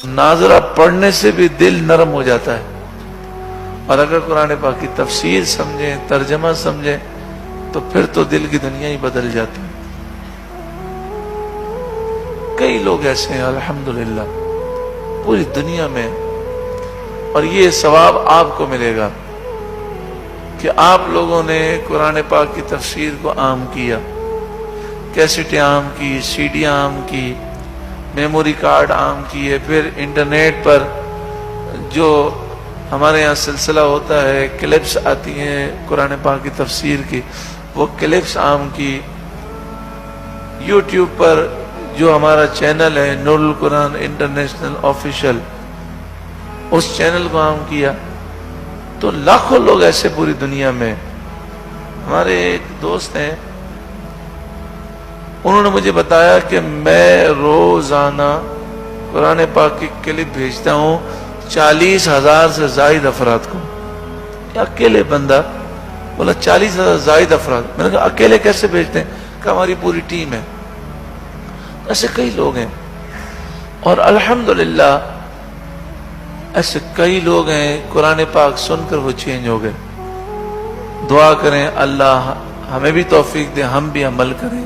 ناظرہ پڑھنے سے بھی دل نرم ہو جاتا ہے، اور اگر قرآن پاک کی تفسیر سمجھیں، ترجمہ سمجھیں، تو پھر تو دل کی دنیا ہی بدل جاتی ہے۔ کئی لوگ ایسے ہیں الحمدللہ پوری دنیا میں، اور یہ ثواب آپ کو ملے گا کہ آپ لوگوں نے قرآن پاک کی تفسیر کو عام کیا، کیسٹیں عام کی، سیڈیاں عام کی، میموری کارڈ عام کیے، پھر انٹرنیٹ پر جو ہمارے یہاں سلسلہ ہوتا ہے، کلپس آتی ہیں قرآن پاک کی تفسیر کی، وہ کلپس عام کی، یوٹیوب پر جو ہمارا چینل ہے نور القرآن انٹرنیشنل آفیشل، اس چینل کو عام کیا۔ تو لاکھوں لوگ ایسے پوری دنیا میں۔ ہمارے ایک دوست ہیں، انہوں نے مجھے بتایا کہ میں روزانہ قرآن پاک کی کلپ بھیجتا ہوں 40,000 سے زائد افراد کو۔ اکیلے بندہ بولا 40,000 زائد افراد۔ میں نے کہا اکیلے کیسے بھیجتے ہیں؟ کہ ہماری پوری ٹیم ہے۔ ایسے کئی لوگ ہیں، اور الحمدللہ ایسے کئی لوگ ہیں قرآن پاک سن کر وہ چینج ہو گئے۔ دعا کریں اللہ ہمیں بھی توفیق دے، ہم بھی عمل کریں،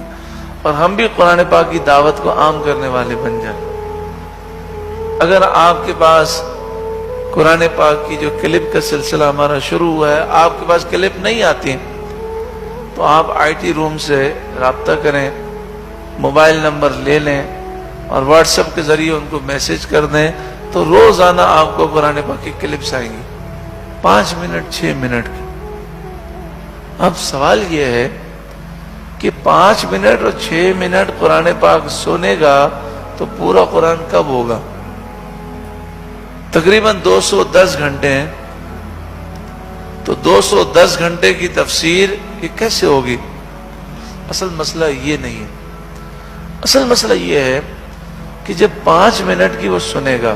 اور ہم بھی قرآن پاک کی دعوت کو عام کرنے والے بن جائیں۔ اگر آپ کے پاس قرآن پاک کی جو کلپ کا سلسلہ ہمارا شروع ہوا ہے، آپ کے پاس کلپ نہیں آتی ہیں، تو آپ IT روم سے رابطہ کریں، موبائل نمبر لے لیں، اور واٹس ایپ کے ذریعے ان کو میسج کر دیں، تو روزانہ آپ کو قرآن پاک کی کلپس آئیں گی 5 منٹ 6 منٹ کی۔ اب سوال یہ ہے کہ 5 منٹ اور 6 منٹ قرآن پاک سنے گا تو پورا قرآن کب ہوگا؟ تقریباً 210 گھنٹے ہیں، تو 210 گھنٹے کی تفسیر یہ کیسے ہوگی؟ اصل مسئلہ یہ نہیں ہے، اصل مسئلہ یہ ہے کہ جب 5 منٹ کی وہ سنے گا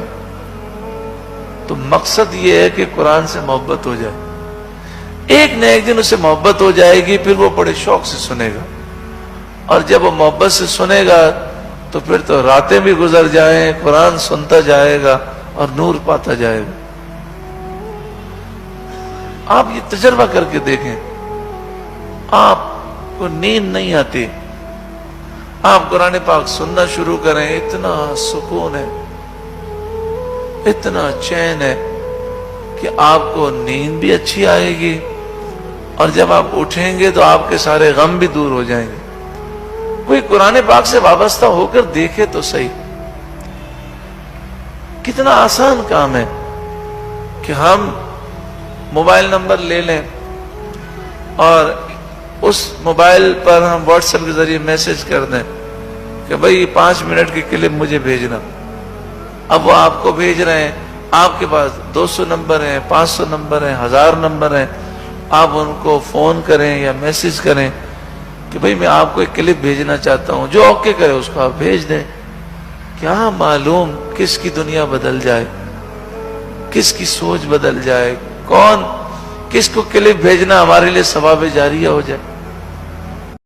تو مقصد یہ ہے کہ قرآن سے محبت ہو جائے۔ ایک نہ ایک دن اسے محبت ہو جائے گی، پھر وہ بڑے شوق سے سنے گا، اور جب وہ محبت سے سنے گا تو پھر تو راتیں بھی گزر جائیں، قرآن سنتا جائے گا اور نور پاتا جائے گا۔ آپ یہ تجربہ کر کے دیکھیں، آپ کو نیند نہیں آتی، آپ قرآن پاک سننا شروع کریں، اتنا سکون ہے، اتنا چین ہے کہ آپ کو نیند بھی اچھی آئے گی، اور جب آپ اٹھیں گے تو آپ کے سارے غم بھی دور ہو جائیں گے۔ کوئی قرآن پاک سے وابستہ ہو کر دیکھے تو صحیح، کتنا آسان کام ہے کہ ہم موبائل نمبر لے لیں، اور اس موبائل پر ہم واٹس ایپ کے ذریعے میسج کر دیں کہ بھئی 5 منٹ کی کلپ مجھے بھیجنا۔ اب وہ آپ کو بھیج رہے ہیں، آپ کے پاس 200 نمبر ہیں، 500 نمبر ہیں، 1000 نمبر ہیں، آپ ان کو فون کریں یا میسج کریں کہ بھئی میں آپ کو ایک کلپ بھیجنا چاہتا ہوں، جو اوکے کرے اس کو آپ بھیج دیں۔ کیا معلوم کس کی دنیا بدل جائے، کس کی سوچ بدل جائے، کون کس کو کلپ بھیجنا ہمارے لیے ثواب جاریہ ہو جائے۔